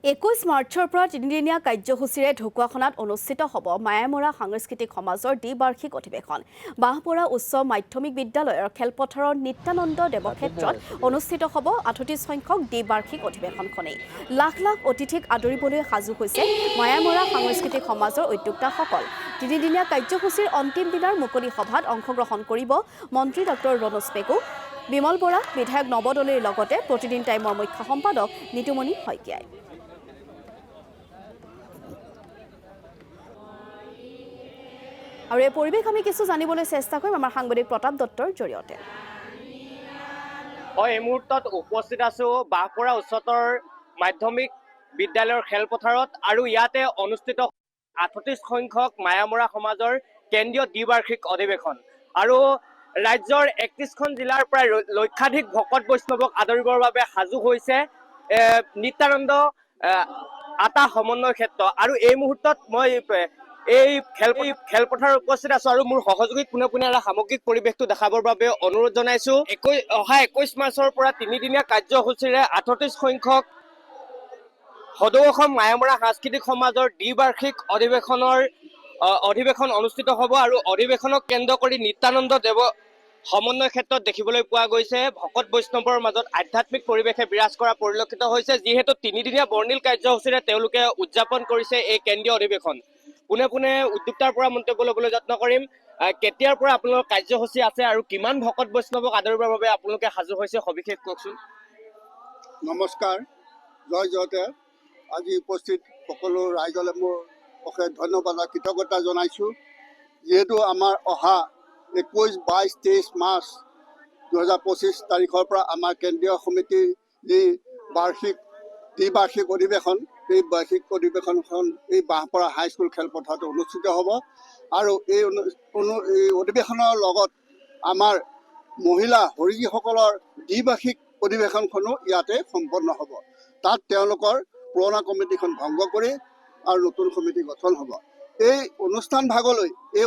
21 মাৰ্চৰ পৰা তিনিদিনীয়া কাৰ্যসূচীৰে ঢকুৱাখানাত অনুষ্ঠিত হ'ব মায়ামৰা সাংস্কৃতিক সমাজৰ দ্বিবাৰ্ষিক অধিৱেশন। বাঁহপৰা উচ্চ মাধ্যমিক বিদ্যালয়ৰ খেলপথাৰৰ নিত্যানন্দ দেৱক্ষেত্ৰত অনুষ্ঠিত হ'ব 38 সংখ্যক দ্বিবাৰ্ষিক অধিৱেশনখনেই। লাখ লাখ অতিথিক আদৰিবলৈ সাজু হৈছে মায়ামৰা সাংস্কৃতিক সমাজৰ উদ্যোক্তাসকল। তিনিদিনীয়া কাৰ্যসূচীৰ অন্তিম দিনাৰ মুকলি সভাত অংশগ্ৰহণ কৰিব মন্ত্ৰী ডক্টৰ ৰণোজ পেগু, বিমল বৰা, বিধায়ক নৱ দলৈৰ লগতে প্ৰতিদিন টাইমৰ মুখ্য সম্পাদক নিতুমণি শইকীয়াই। আৰু এই পৰিৱেশ আমি কিছু জানিবলৈ চেষ্টা কৰিম আমাৰ সাংবাদিক প্ৰতাপ দত্তৰ জৰিয়তে। এই মুহূৰ্তত উপস্থিত আছো বাঁহপৰা উচ্চতৰ মাধ্যমিক বিদ্যালয়ৰ খেলপথাৰত আৰু ইয়াতে অনুষ্ঠিত 38 সংখ্যক মায়ামৰা সমাজৰ কেন্দ্ৰীয় দ্বিবাৰ্ষিক অধিৱেশন। আৰু ৰাজ্যৰ 31খন জিলাৰ প্ৰায় লক্ষাধিক ভকত বৈষ্ণৱক আদৰিবৰ বাবে সাজু হৈছে নিত্যানন্দ আটা সমন্বয় ক্ষেত্ৰ। আৰু এই মুহূৰ্তত মই এই খেলপথাৰত উপস্থিত আছো আৰু মোৰ সহযোগীক পোনে পোনে সামগ্ৰিক পৰিৱেশটো দেখাবৰ বাবে অনুৰোধ জনাইছো। অহা 21 মাৰ্চৰ পৰা তিনিদিনীয়া কাৰ্যসূচীৰে 38 সংখ্যক সদৌ অসম মায়ামৰা সাংস্কৃতিক সমাজৰ দ্বিবাৰ্ষিক অধিৱেশন অনুষ্ঠিত হ'ব। আৰু অধিৱেশনক কেন্দ্ৰ কৰি নিত্যানন্দ দেৱ সমন্বয় ক্ষেত্ৰত দেখিবলৈ পোৱা গৈছে ভকত বৈষ্ণৱৰ মাজত আধ্যাত্মিক পৰিৱেশে বিৰাজ কৰা পৰিলক্ষিত হৈছে, যিহেতু তিনিদিনীয়া বৰ্ণিল কাৰ্যসূচীৰে তেওঁলোকে উদযাপন কৰিছে এই কেন্দ্ৰীয় অধিৱেশন। পোনে পোনে উদ্যোক্তাৰ পৰা মন্তব্য ল'বলৈ যত্ন কৰিম। কেতিয়াৰ পৰা আপোনালোকৰ কাৰ্যসূচী আছে আৰু কিমান ভকত বৈষ্ণৱক আদৰিবৰ বাবে আপোনালোকে সাজু হৈছে, সবিশেষ কওকচোন। নমস্কাৰ, জয় জয়তে। আজি উপস্থিত সকলো ৰাইজলৈ মোৰ অশেষ ধন্যবাদ আৰু কৃতজ্ঞতা জনাইছোঁ। যিহেতু আমাৰ অহা 21, 22, 23 মাৰ্চ 2025 তাৰিখৰ পৰা আমাৰ কেন্দ্ৰীয় সমিতিৰ যি দ্বিবাৰ্ষিক অধিৱেশন, এই বাৰ্ষিক অধিৱেশনখন এই বাঁহপৰা হাইস্কুল খেলপথাৰতো অনুষ্ঠিত হ'ব। আৰু এই অধিৱেশনৰ লগত আমাৰ মহিলা হৰিজীসকলৰ দ্বিবাৰ্ষিক অধিৱেশনখনো ইয়াতে সম্পন্ন হ'ব। তাত তেওঁলোকৰ পুৰণা কমিটিখন ভংগ কৰি আৰু নতুন কমিটি গঠন হ'ব। এই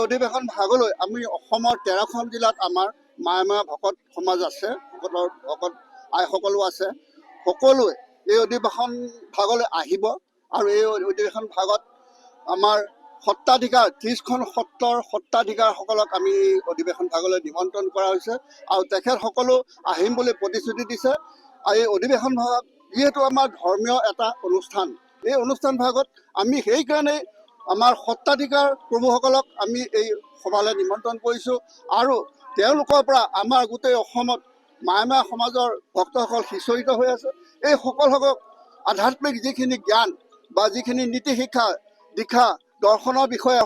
অধিৱেশন ভাগলৈ আমি অসমৰ 13খন জিলাত আমাৰ মায়ামৰা ভকত সমাজ আছে, ভকত আইসকলো আছে। সকলোৱে এই অধিৱেশন ভাগলৈ আহিব আৰু এই অধিৱেশন ভাগত আমাৰ সত্ৰাধিকাৰ 30খন সত্ৰৰ সত্ৰাধিকাৰসকলক আমি এই অধিৱেশন ভাগলৈ নিমন্ত্ৰণ কৰা হৈছে আৰু তেখেতসকলো আহিম বুলি প্ৰতিশ্ৰুতি দিছে। আৰু এই অধিৱেশন ভাগত যিহেতু আমাৰ ধৰ্মীয় এটা অনুষ্ঠান, এই অনুষ্ঠান ভাগত আমি সেইকাৰণেই আমাৰ সত্ৰাধিকাৰ প্ৰভুসকলক আমি এই সভালৈ নিমন্ত্ৰণ কৰিছোঁ। আৰু তেওঁলোকৰ পৰা আমাৰ গোটেই অসমত মায়ামৰা সমাজৰ ভক্তসকল সিঁচৰিত হৈ আছে। এই সকলোসকলক আধ্যাত্মিক যিখিনি জ্ঞান বা যিখিনি নীতি শিক্ষা দীক্ষা দৰ্শনৰ বিষয়ে,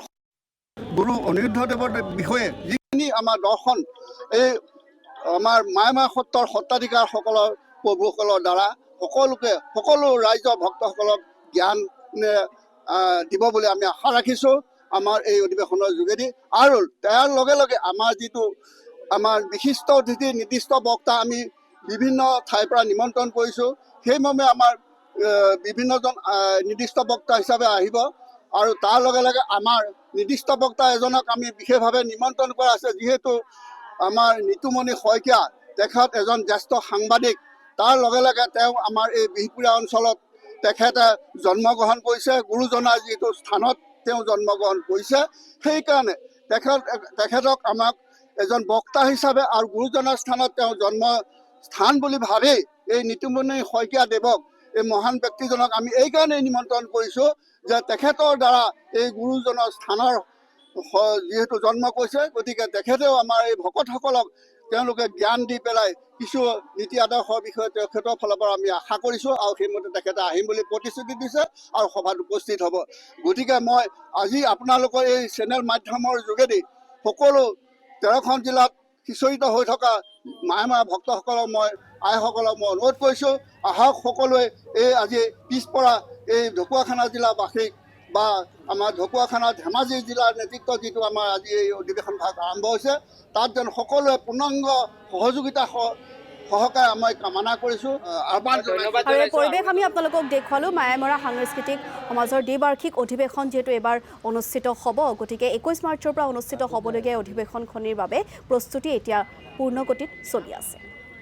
গুৰু অনিৰুদ্ধদেৱৰ বিষয়ে যিখিনি আমাৰ দৰ্শন, এই আমাৰ মায়ামৰা সত্ৰৰ সত্ৰাধিকাৰসকলৰ প্ৰভুসকলৰ দ্বাৰা সকলো ৰাইজৰ ভক্তসকলক জ্ঞান দিব বুলি আমি আশা ৰাখিছোঁ আমাৰ এই অধিৱেশনৰ যোগেদি। আৰু তাৰ লগে লগে আমাৰ বিশিষ্ট অতিথি নিৰ্দিষ্ট বক্তা আমি বিভিন্ন ঠাইৰ পৰা নিমন্ত্ৰণ কৰিছোঁ। সেইমৰ্মে আমাৰ বিভিন্নজন নিৰ্দিষ্ট বক্তা হিচাপে আহিব। আৰু তাৰ লগে লগে আমাৰ নিৰ্দিষ্ট বক্তা এজনক আমি বিশেষভাৱে নিমন্ত্ৰণ কৰা আছে, যিহেতু আমাৰ নিতুমণি শইকীয়া তেখেত এজন জ্যেষ্ঠ সাংবাদিক। তাৰ লগে লগে তেওঁ আমাৰ এই বিহপুৰীয়া অঞ্চলত তেখেতে জন্মগ্ৰহণ কৰিছে, গুৰুজনাৰ যিটো স্থানত তেওঁ জন্মগ্ৰহণ কৰিছে। সেইকাৰণে তেখেতক আমাক এজন বক্তা হিচাপে আৰু গুৰুজনাৰ স্থানত তেওঁ জন্মস্থান বুলি ভাবি এই নিতুমণি শইকীয়া দেৱক, এই মহান ব্যক্তিজনক আমি এইকাৰণেই নিমন্ত্ৰণ কৰিছোঁ যে তেখেতৰ দ্বাৰা এই গুৰুজনৰ স্থানৰ যিহেতু জন্ম কৰিছে, গতিকে তেখেতেও আমাৰ এই ভকতসকলক তেওঁলোকে জ্ঞান দি পেলাই কিছু নীতি আদৰ্শৰ বিষয়ে তেখেতৰ ফালৰ পৰা আমি আশা কৰিছোঁ। আৰু সেইমতে তেখেতে আহিম বুলি প্ৰতিশ্ৰুতি দিছে আৰু সভাত উপস্থিত হ'ব। গতিকে মই আজি আপোনালোকৰ এই চেনেল মাধ্যমৰ যোগেদি সকলো 13খন জিলাত সিঁচৰিত হৈ থকা মায়ামৰা ভক্তসকলক আইসকলক মই অনুৰোধ কৰিছোঁ, আহক সকলোৱে এই আজি পিছপৰা এই ঢকুৱাখানা জিলাবাসীক বা আমাৰ ঢকুৱাখানা ধেমাজি জিলাৰ নেতৃত্বত যিটো আমাৰ আজি এই অধিৱেশন ভাগ আৰম্ভ হৈছে, তাত যেন সকলোৱে পূৰ্ণাংগ সহযোগিতা সহকাৰে মই কামনা কৰিছোঁ। আৰু এই পৰিৱেশ আমি আপোনালোকক দেখুৱালোঁ মায়ামৰা সাংস্কৃতিক সমাজৰ দ্বিবাৰ্ষিক অধিৱেশন যিহেতু এইবাৰ অনুষ্ঠিত হ'ব, গতিকে 21 মাৰ্চৰ পৰা অনুষ্ঠিত হ'বলগীয়া অধিৱেশনখনিৰ বাবে প্ৰস্তুতি এতিয়া পূৰ্ণগতিত চলি আছে।